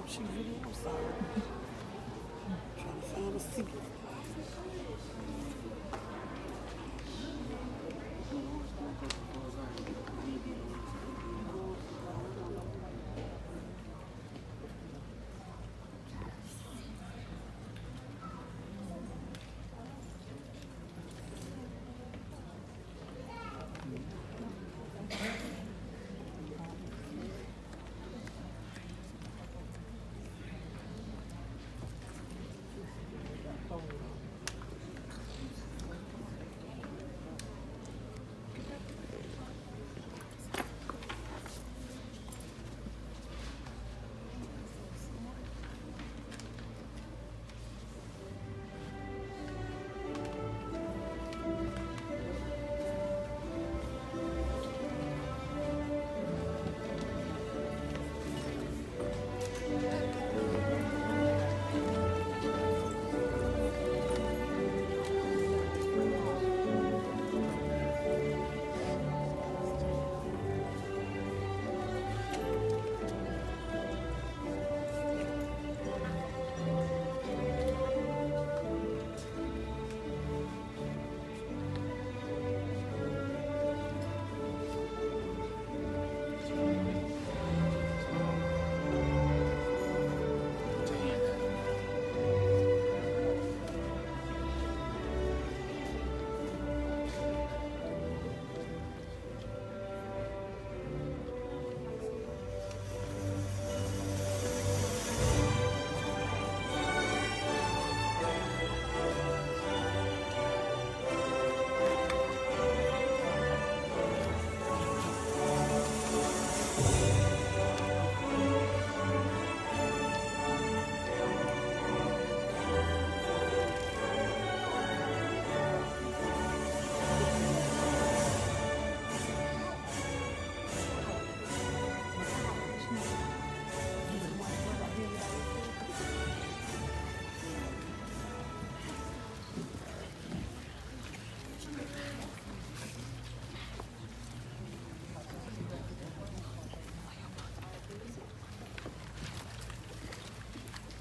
She really, I'm sorry. Trying to find a seat.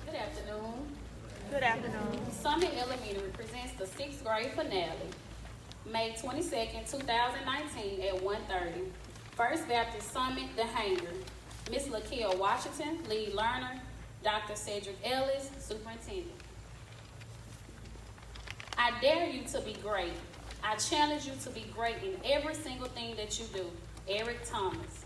Good afternoon. Good afternoon. Summit Elementary presents the sixth grade finale, May 22nd, 2019 at 1:30. First Baptist Summit, The Hanger. Ms. Lakia Washington, lead learner. Dr. Cedric Ellis, superintendent. I dare you to be great. I challenge you to be great in every single thing that you do. Eric Thomas.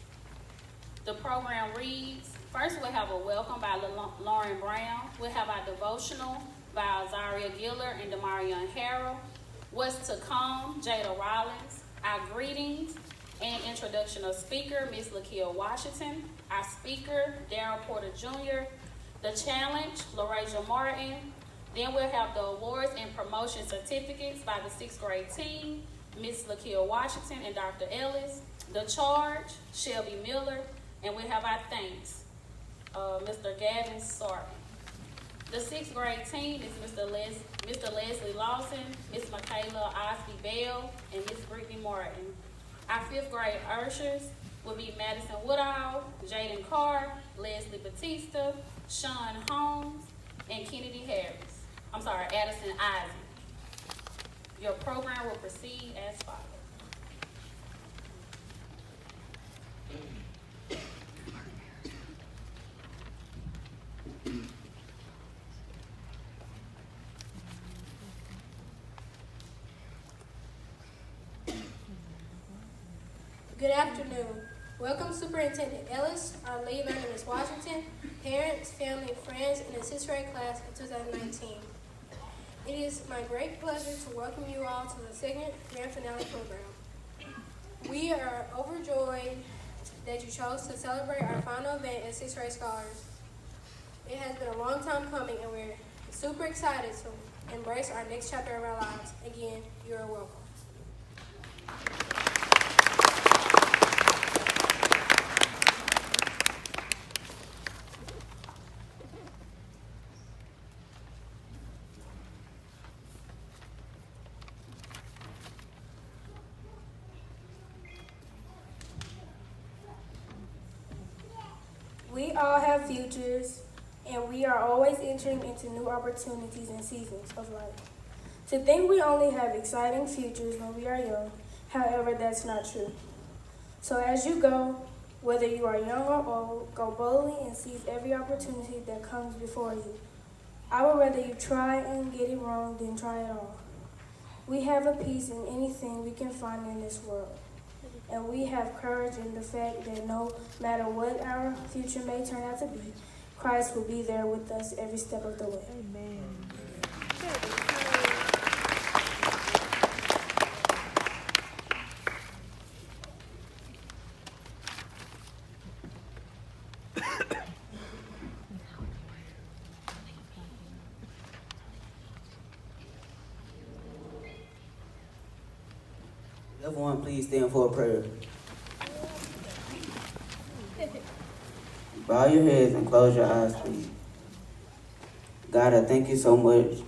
The program reads, first we'll have a welcome by Lauren Brown. We'll have our devotional by Zaria Giller and Demarion Harrell. What's to come, Jada Rollins. Our greetings and introduction of speaker, Ms. Lakia Washington. Our speaker, Darren Porter Jr. The challenge, LaRasia Martin. Then we'll have the awards and promotion certificates by the sixth grade team, Ms. Lakia Washington and Dr. Ellis. The charge, Shelby Miller. And we have our thanks, Mr. Gavin Sarton. The sixth grade team is Mr. Leslie Lawson, Ms. Michaela Osby Bell, and Ms. Brittany Martin. Our fifth grade ushers will be Madison Woodall, Jaden Carr, Leslie Batista, Sean Holmes, and Kennedy Addison Isaac. Your program will proceed as follows. Good afternoon. Welcome Superintendent Ellis, our lead learner Ms. Washington, parents, family, and friends in the sixth grade class of 2019. It is my great pleasure to welcome you all to the second grand finale program. We are overjoyed that you chose to celebrate our final event as sixth grade scholars. It has been a long time coming and we're super excited to embrace our next chapter of our lives. Again, you are welcome. We all have futures. and we are always entering into new opportunities and seasons of life. To think we only have exciting futures when we are young, however, that's not true. So as you go, whether you are young or old, go boldly and seize every opportunity that comes before you. I would rather you try and get it wrong than try at all. We have a peace in anything we can find in this world. And we have courage in the fact that no matter what our future may turn out to be, Christ will be there with us every step of the way. Amen. Everyone, please stand for a prayer. Bow your heads and close your eyes, please. God, I thank you so much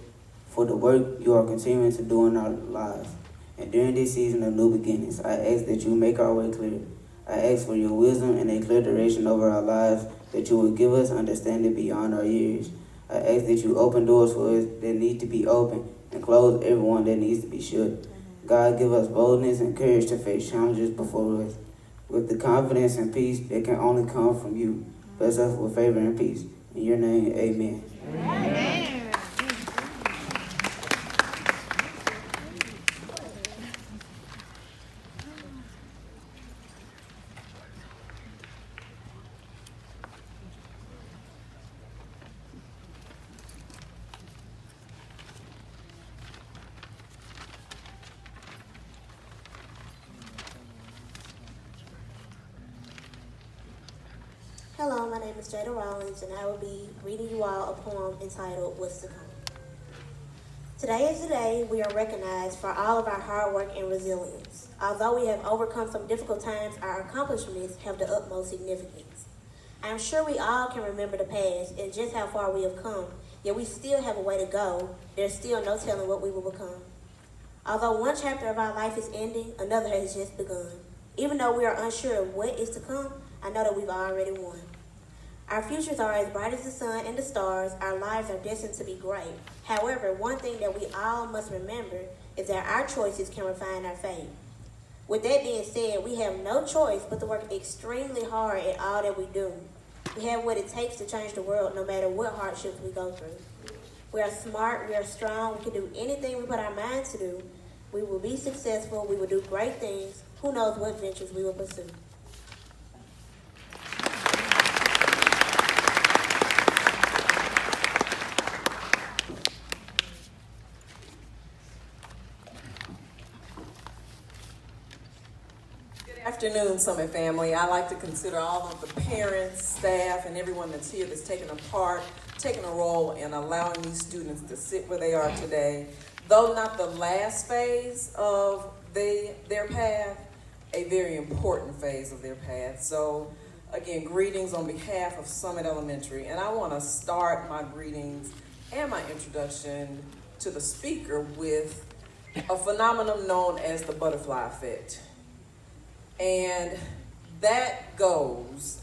for the work you are continuing to do in our lives. And during this season of new beginnings, I ask that you make our way clear. I ask for your wisdom and a clear direction over our lives, that you will give us understanding beyond our years. I ask that you open doors for us that need to be open and close everyone that needs to be shut. God, give us boldness and courage to face challenges before us with the confidence and peace that can only come from you. Bless us with favor and peace. In your name, amen. Amen. Hello, my name is Jada Rollins, and I will be reading you all a poem entitled What's to Come. Today is the day we are recognized for all of our hard work and resilience. Although we have overcome some difficult times, our accomplishments have the utmost significance. I am sure we all can remember the past and just how far we have come, yet we still have a way to go. There's still no telling what we will become. Although one chapter of our life is ending, another has just begun. Even though we are unsure of what is to come, I know that we've already won. Our futures are as bright as the sun and the stars. Our lives are destined to be great. However, one thing that we all must remember is that our choices can refine our fate. With that being said, we have no choice but to work extremely hard at all that we do. We have what it takes to change the world no matter what hardships we go through. We are smart, we are strong, we can do anything we put our mind to do. We will be successful, we will do great things. Who knows what ventures we will pursue. Good afternoon, Summit family. I like to consider all of the parents, staff, and everyone that's here that's taking a role in allowing these students to sit where they are today. Though not the last phase of their path, a very important phase of their path. So again, greetings on behalf of Summit Elementary. And I want to start my greetings and my introduction to the speaker with a phenomenon known as the butterfly effect. And that goes,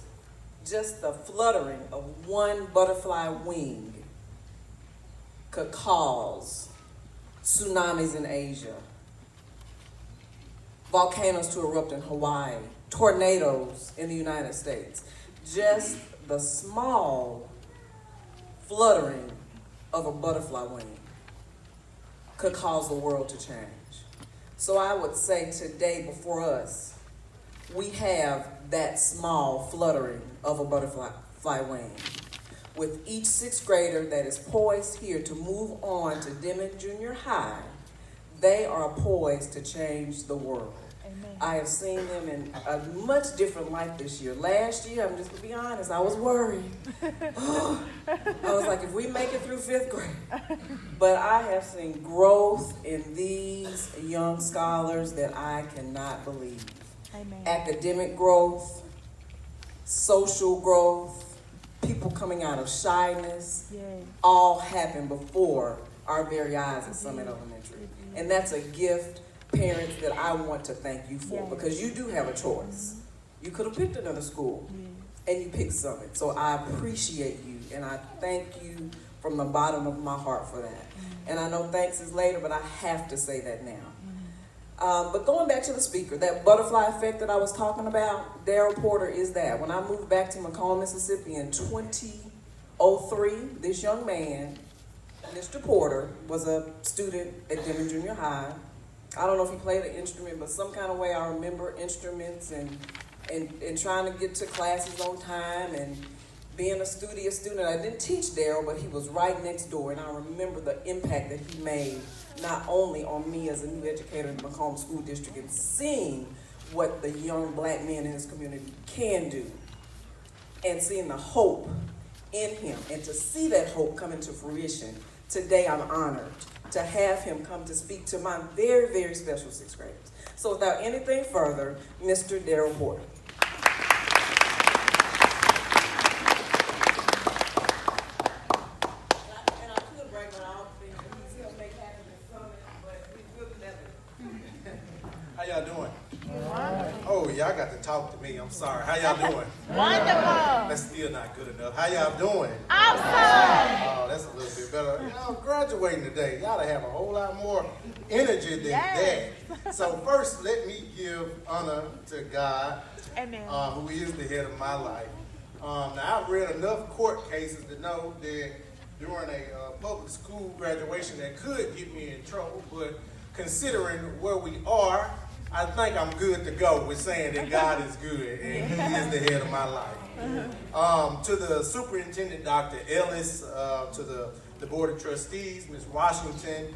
just the fluttering of one butterfly wing could cause tsunamis in Asia, volcanoes to erupt in Hawaii, tornadoes in the United States. Just the small fluttering of a butterfly wing could cause the world to change. So I would say today before us, we have that small fluttering of a butterfly wing. With each sixth grader that is poised here to move on to Dimmitt Junior High, they are poised to change the world. Amen. I have seen them in a much different light this year. Last year, I'm just gonna be honest, I was worried. I was like, if we make it through fifth grade. But I have seen growth in these young scholars that I cannot believe. Amen. Academic growth, social growth, people coming out of shyness, Yes. all happen before our very eyes at Summit Elementary. And that's a gift, parents, that I want to thank you for, Yes. because you do have a choice. You could have picked another school, and you picked Summit. So I appreciate you And I thank you from the bottom of my heart for that. And I know thanks is later, but I have to say that now. But going back to the speaker, that butterfly effect that I was talking about, Daryl Porter is that. When I moved back to Macomb, Mississippi in 2003, this young man, Mr. Porter, was a student at Denver Junior High. I don't know if he played an instrument, but some kind of way I remember instruments and trying to get to classes on time and being a studious student. I didn't teach Daryl, but he was right next door, and I remember the impact that he made, not only on me as a new educator in the Macomb School District and seeing what the young black men in his community can do and seeing the hope in him, and to see that hope come into fruition. Today I'm honored to have him come to speak to my very, very special sixth graders. So without anything further, Mr. Daryl Porter. How y'all doing? Oh, y'all got to talk to me. I'm sorry. How y'all doing? Wonderful. That's still not good enough. How y'all doing? Awesome. Oh, that's a little bit better. Y'all graduating today. Y'all have a whole lot more energy than that. So first, let me give honor to God, Amen. who is the head of my life. Now, I've read enough court cases to know that during a public school graduation that could get me in trouble, but considering where we are, I think I'm good to go with saying that God is good and He is the head of my life. To the superintendent, Dr. Ellis, to the board of trustees, Ms. Washington,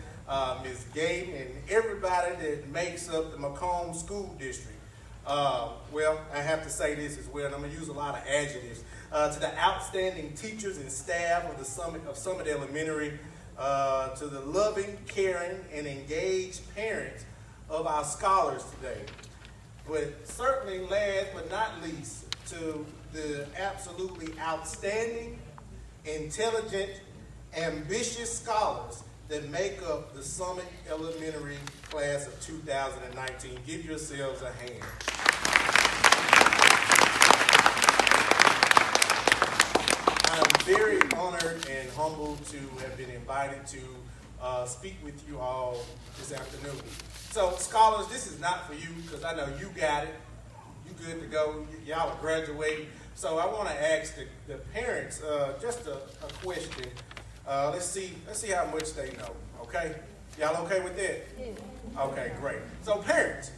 Ms. Gabe, and everybody that makes up the Macomb School District. Well, I have to say this as well, and I'm going to use a lot of adjectives. To the outstanding teachers and staff of Summit Elementary, to the loving, caring, and engaged parents of our scholars today. But certainly last but not least, to the absolutely outstanding, intelligent, ambitious scholars that make up the Summit Elementary class of 2019. Give yourselves a hand. I'm very honored and humbled to have been invited to speak with you all this afternoon. So, scholars, this is not for you because I know you got it. You good to go. Y'all are graduating. So I want to ask the parents just a question. Let's see how much they know. Okay? Y'all okay with that? Yeah. Okay, great. So, parents,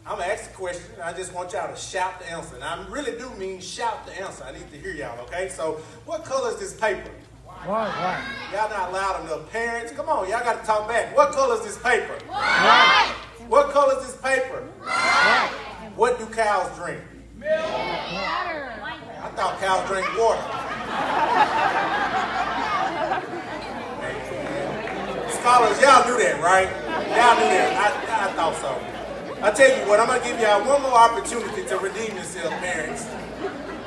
I'm going to ask the question, and I just want y'all to shout the answer. And I really do mean shout the answer. I need to hear y'all, okay? So, what color is this paper? White. Y'all not loud enough. Parents, come on, y'all got to talk back. What color is this paper? White. What color is this paper? White. What do cows drink? Water. I thought cows drink water. Scholars, y'all knew that, right? Y'all knew that. I thought so. I tell you what, I'm going to give y'all one more opportunity to redeem yourself, parents.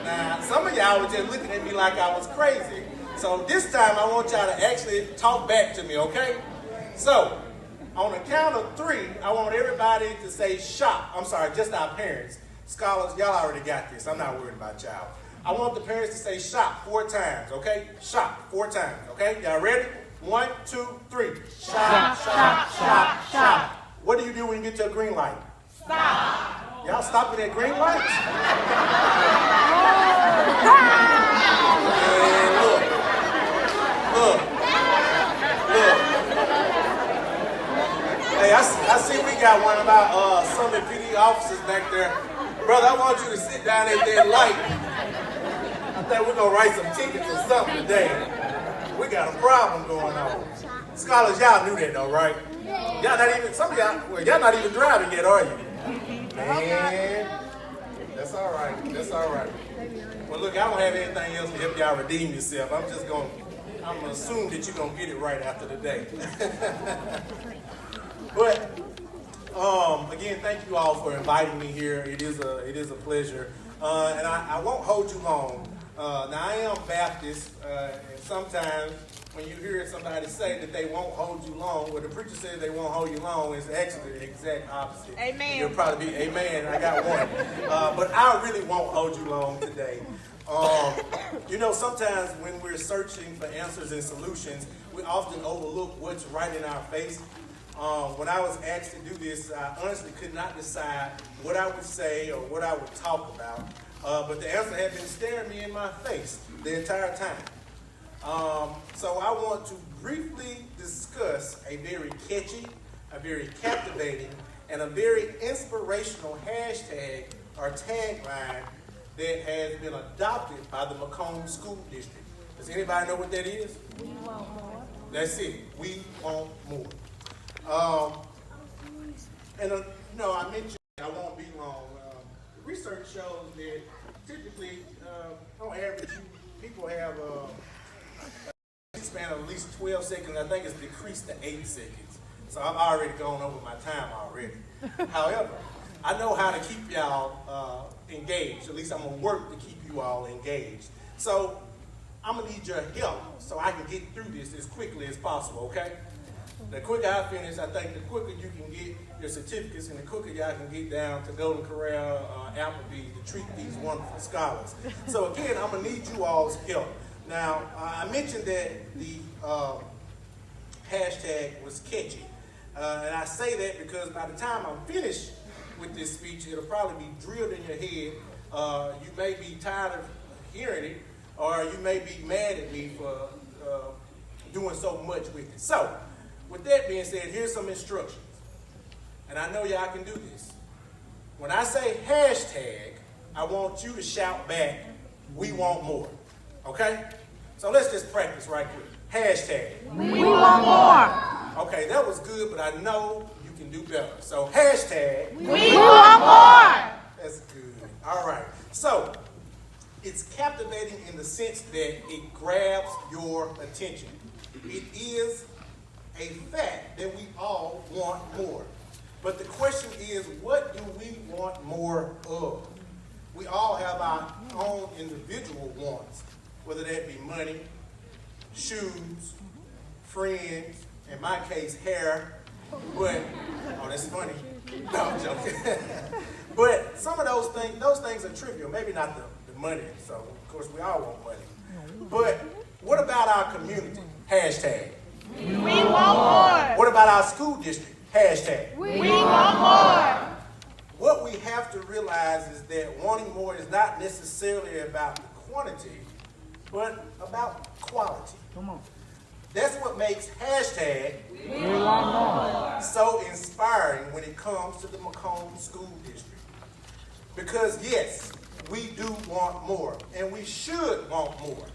Now, some of y'all were just looking at me like I was crazy. So this time, I want y'all to actually talk back to me, okay? So, on the count of 3, I want everybody to say shop. I'm sorry, just our parents. Scholars, y'all already got this. I'm not worried about y'all. I want the parents to say shop 4 times, okay? Shop 4 times, okay? Y'all ready? 1, 2, 3. Shop. What do you do when you get to a green light? Stop. Y'all stopping at green lights? And look. Hey, I see we got one of our Summit PD officers back there. Brother, I want you to sit down at that light. I think we're going to write some tickets or something today. We got a problem going on. Scholars, y'all knew that though, right? Y'all not even, some of y'all, well, y'all not even driving yet, are you? Man, that's all right. Well, look, I don't have anything else to help y'all redeem yourself. I'm going to assume that you're going to get it right after the day. But, again, thank you all for inviting me here. It is a pleasure. And I won't hold you long. Now, I am Baptist, and sometimes when you hear somebody say that they won't hold you long, or the preacher says they won't hold you long, it's actually the exact opposite. Amen. You'll probably be, amen, I got one. But I really won't hold you long today. Sometimes when we're searching for answers and solutions, we often overlook what's right in our face. When I was asked to do this, I honestly could not decide what I would say or what I would talk about. But the answer had been staring me in my face the entire time. So I want to briefly discuss a very catchy, a very captivating, and a very inspirational hashtag or tagline that has been adopted by the Macomb School District. Does anybody know what that is? We want more. That's it. We want more. I mentioned I won't be long. The research shows that typically, on average, people have a span of at least 12 seconds. I think it's decreased to 8 seconds. So I've already gone over my time already. However, I know how to keep y'all engaged. At least I'm going to work to keep you all engaged. So I'm going to need your help so I can get through this as quickly as possible, okay? The quicker I finish, I think the quicker you can get your certificates and the quicker y'all can get down to Golden Corral, Applebee's to treat these wonderful scholars. So again, I'm going to need you all's help. Now, I mentioned that the hashtag was catchy. And I say that because by the time I'm finished with this speech, it'll probably be drilled in your head. You may be tired of hearing it, or you may be mad at me for doing so much with it. So, with that being said, here's some instructions. And I know y'all can do this. When I say hashtag, I want you to shout back, "We want more." Okay? So let's just practice right quick. Hashtag. We want more. Okay, that was good, but I know you can do better. So hashtag. We want more. That's good. All right. So it's captivating in the sense that it grabs your attention. It is a fact that we all want more. But the question is, what do we want more of? We all have our own individual wants, whether that be money, shoes, friends, in my case, hair. But, oh, that's funny. No, I'm joking. But some of those things are trivial. Maybe not the money. So, of course, we all want money. But what about our community? Hashtag. We want more. What about our school district? Hashtag. We want more. What we have to realize is that wanting more is not necessarily about the quantity, but about quality. Come on. That's what makes hashtag We want more. so inspiring when it comes to the Macomb School District. Because yes, we do want more, and we should want more.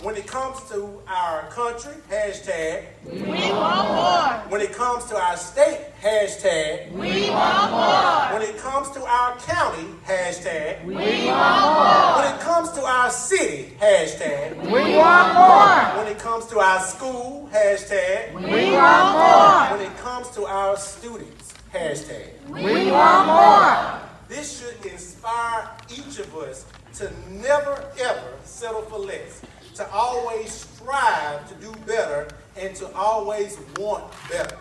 When it comes to our country, hashtag. We want more. When it comes to our state, hashtag. We want more. When it comes to our county, hashtag. We want When it comes to our city, hashtag. more. We want more. When it comes to our school, hashtag. We want more. When it comes to our students, hashtag. We want more. This should inspire each of us to never ever settle for less, to always strive to do better, and to always want better.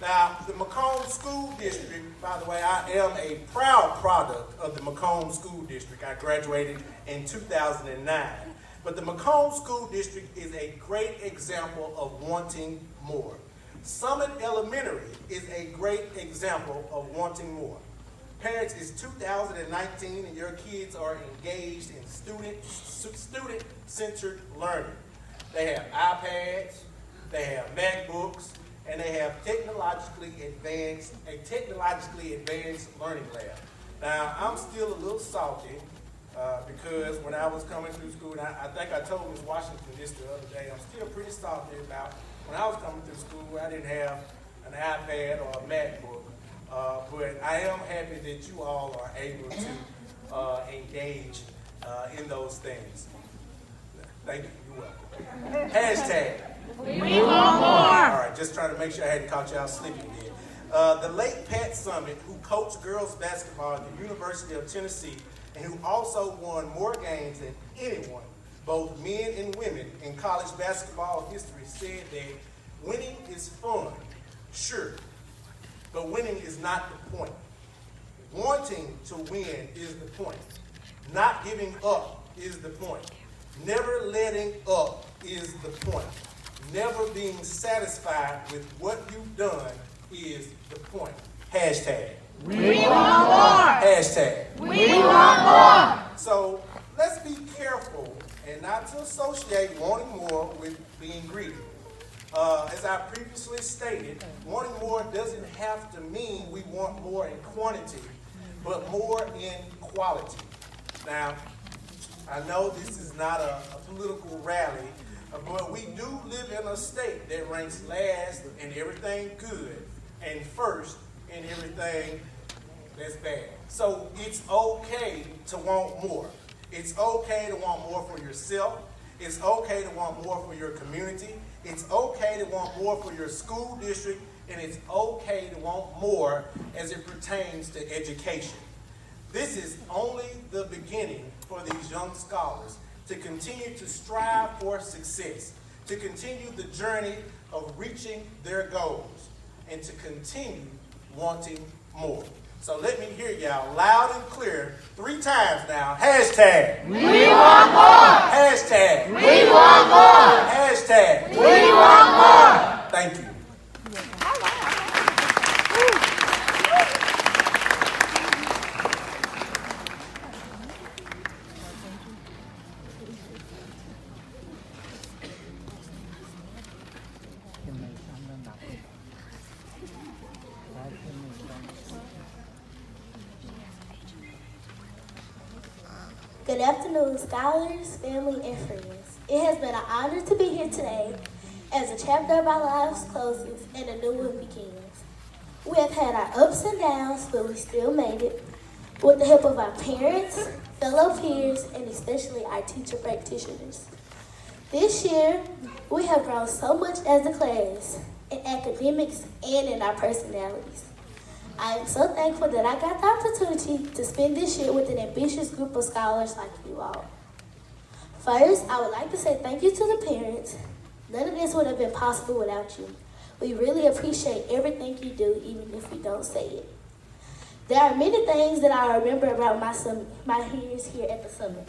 Now, the Macomb School District, by the way, I am a proud product of the Macomb School District. I graduated in 2009. But the Macomb School District is a great example of wanting more. Summit Elementary is a great example of wanting more. Parents, it's 2019 and your kids are engaged in student-centered learning. They have iPads, they have MacBooks, and they have a technologically advanced learning lab. Now, I'm still a little salty because when I was coming through school, and I think I told Ms. Washington this the other day, I'm still pretty salty about when I was coming through school, I didn't have an iPad or a MacBook. But I am happy that you all are able to engage in those things. Thank you. You're welcome. Hashtag. We want more. All right, just trying to make sure I hadn't caught y'all sleeping yet. The late Pat Summitt, who coached girls basketball at the University of Tennessee and who also won more games than anyone, both men and women, in college basketball history, said that winning is fun, sure, but winning is not the point. Wanting to win is the point. Not giving up is the point. Never letting up is the point. Never being satisfied with what you've done is the point. Hashtag. We want more. Hashtag. We want more. So let's be careful and not to associate wanting more with being greedy. As I previously stated, wanting more doesn't have to mean we want more in quantity, but more in quality. Now, I know this is not a political rally, but we do live in a state that ranks last in everything good and first in everything that's bad. So it's okay to want more. It's okay to want more for yourself. It's okay to want more for your community. It's okay to want more for your school district. And it's okay to want more as it pertains to education. This is only the beginning for these young scholars to continue to strive for success, to continue the journey of reaching their goals, and to continue wanting more. So let me hear y'all loud and clear 3 times now. Hashtag. We want more. Hashtag. We want more. Hashtag. We want more. Thank you. Good afternoon, scholars, family, and friends. It has been an honor to be here today as a chapter of our lives closes and a new one begins. We have had our ups and downs, but we still made it. With the help of our parents, fellow peers, and especially our teacher practitioners. This year, we have grown so much as a class, in academics and in our personalities. I am so thankful that I got the opportunity to spend this year with an ambitious group of scholars like you all. First, I would like to say thank you to the parents. None of this would have been possible without you. We really appreciate everything you do, even if we don't say it. There are many things that I remember about my years here at the Summit.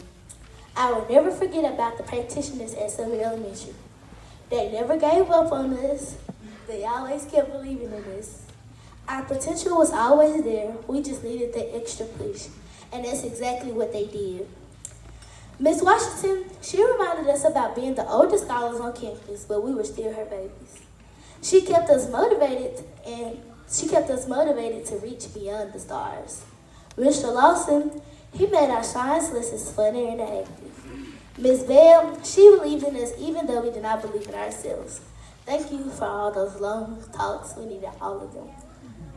I will never forget about the practitioners at Summit Elementary. They never gave up on us. They always kept believing in us. Our potential was always there. We just needed that extra push. And that's exactly what they did. Miss Washington, she reminded us about being the oldest scholars on campus, but we were still her babies. She kept us motivated to reach beyond the stars. Mr. Lawson, he made our science lessons fun and interactive. Miss Bell, she believed in us even though we did not believe in ourselves. Thank you for all those long talks. We needed all of them.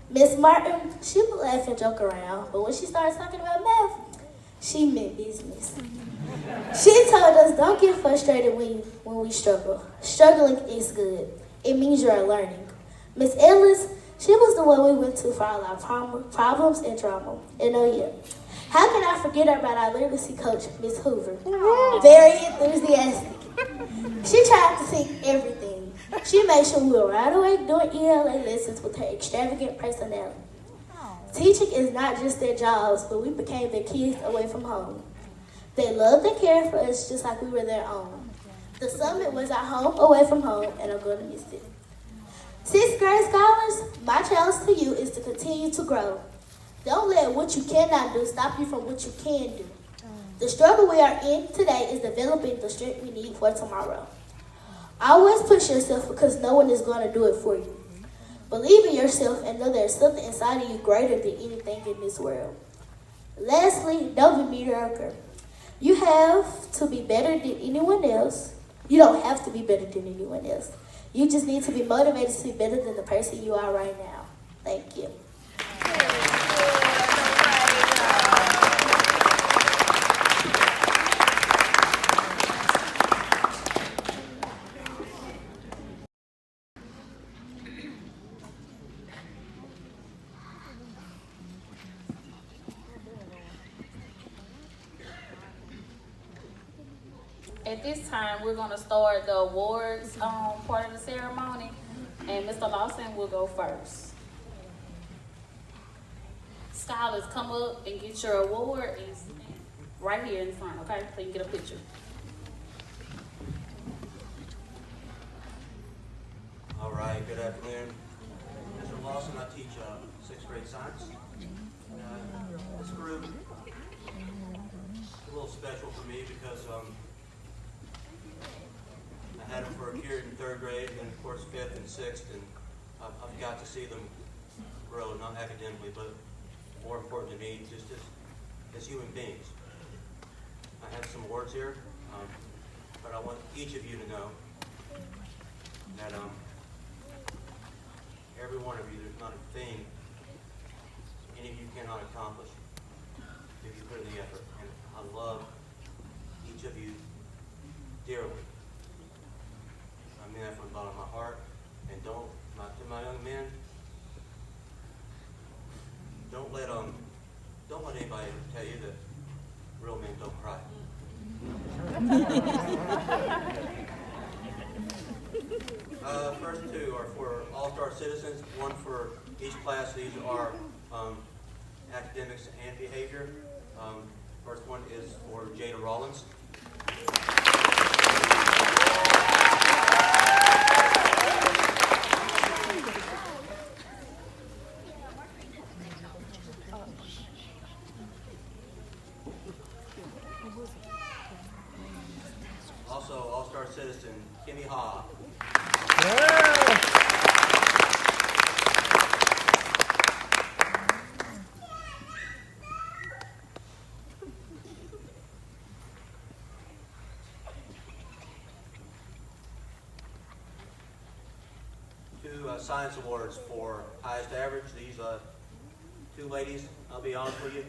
Miss Martin, she would laugh and joke around, but when she started talking about math, she meant business. She told us don't get frustrated when we struggle. Struggling is good. It means you are learning. Miss Ellis, she was the one we went to for all our problems and drama. And oh yeah, how can I forget about our literacy coach, Miss Hoover? Very enthusiastic. She tried to sing everything. She made sure we were right awake doing ELA lessons with her extravagant personality. Teaching is not just their jobs, but we became their kids away from home. They loved and cared for us just like we were their own. The Summit was our home away from home, and I'm going to miss it. 6th grade scholars, my challenge to you is to continue to grow. Don't let what you cannot do stop you from what you can do. The struggle we are in today is developing the strength we need for tomorrow. Always push yourself because no one is going to do it for you. Believe in yourself and know there's something inside of you greater than anything in this world. Lastly, don't be mediocre. You have to be better than anyone else. You don't have to be better than anyone else. You just need to be motivated to be better than the person you are right now. Thank you. At this time, we're going to start the awards part of the ceremony, and Mr. Lawson will go first. Scholars, come up and get your award. right here in front, okay? So you can get a picture. All right, good afternoon. Mr. Lawson, I teach 6th grade science. This group is a little special for me because I had them for a period in 3rd grade and of course 5th and 6th, and I've got to see them grow, not academically, but more important to me, just as human beings. I have some words here, but I want each of you to know that every one of you, there's not a thing any of you cannot accomplish if you put in the effort. And I love each of you dearly. I mean that from the bottom of my heart. And to my young men, don't let anybody tell you that real men don't cry. First two are for all-star citizens, one for each class. These are academics and behavior. First one is for Jada Rollins. Also, all-star citizen Kimmy Ha. Two science awards for highest average. These two ladies, I'll be honest with you,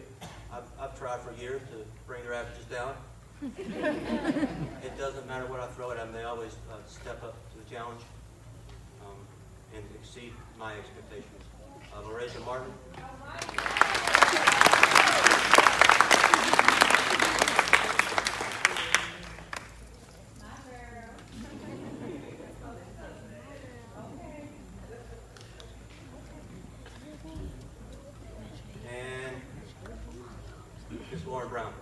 I've tried for years to bring their averages down. It doesn't matter what I throw at them, they always step up to the challenge and exceed my expectations. Larissa Martin. And Miss Lauren Brown.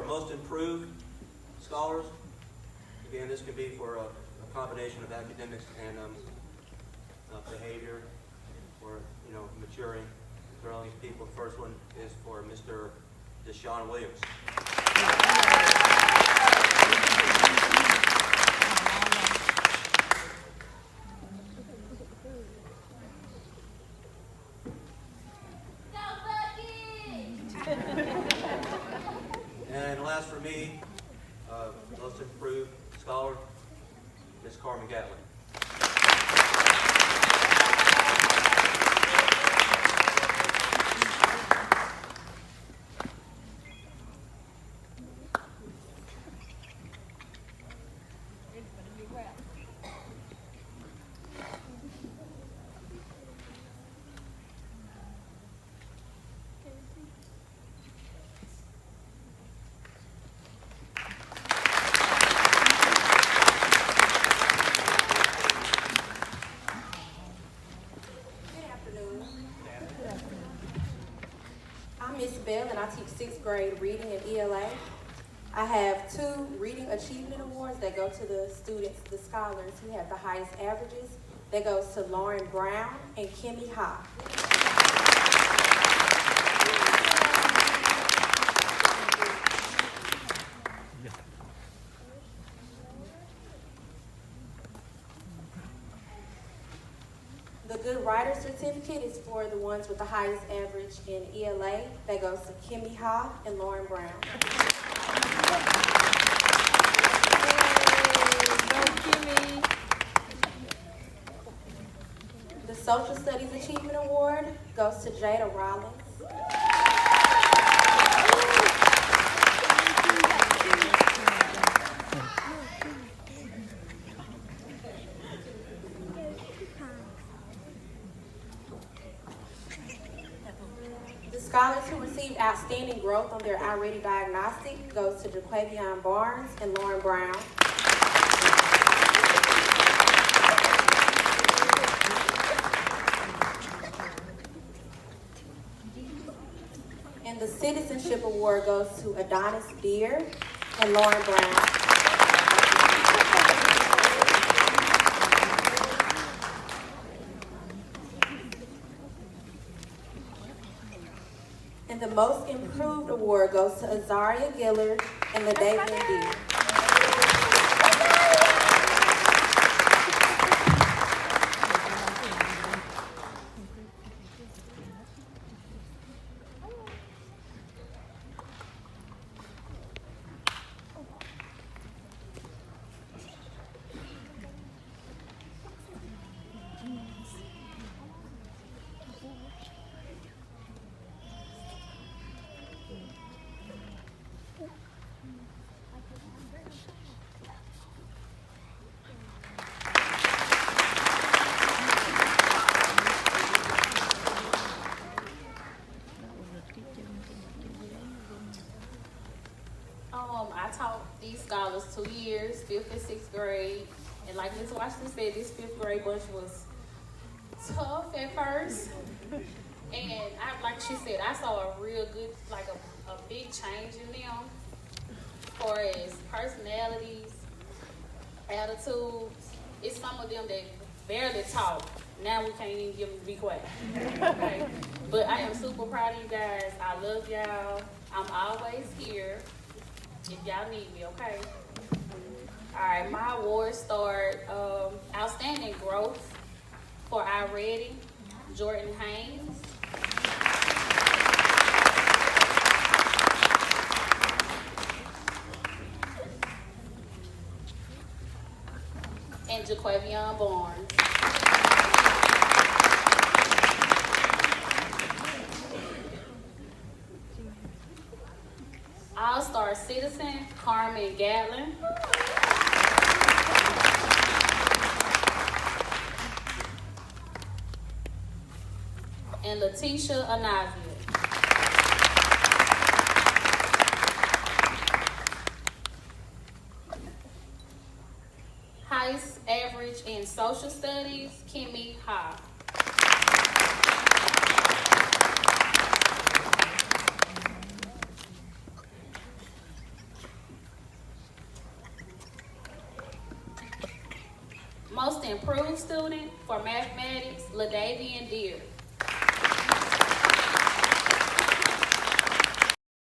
Most improved scholars. Again, this could be for a combination of academics and behavior, or maturing, growing people. The first one is for Mr. Deshaun Williams. And last for me, most improved scholar, Ms. Carmen Gatlin. And I teach 6th grade reading and ELA. I have 2 reading achievement awards that go to the students, the scholars who have the highest averages. That goes to Lauren Brown and Kimmy Ha. The Good Writer Certificate is for the ones with the highest average in ELA. That goes to Kimmy Ha and Lauren Brown. The Social Studies Achievement Award goes to Jada Rollins. Scholars who received outstanding growth on their iReady diagnostic goes to Jaquavion Barnes and Lauren Brown. the Citizenship Award goes to Adonis Deere and Lauren Brown. And the Most Improved Award goes to Azaria Gillard and LaDavian Deere. I taught these scholars 2 years, 5th and 6th grade. And like Ms. Washington said, this 5th grade bunch was tough at first. And like she said, I saw a real good, like a big change in them as far as personalities, attitudes. It's some of them that barely talk. Now we can't even give them to be quiet. Okay? But I am super proud of you guys. I love y'all. I'm always here if y'all need me, okay? All right, my awards start Outstanding Growth for I Ready, Jordan Haynes. And Jaquavion Barnes. All-Star Citizen, Carmen Gatlin. And Letitia Anavia. Highest average in social studies, Kimmy Ha. Most improved student for mathematics, LaDavian Deere.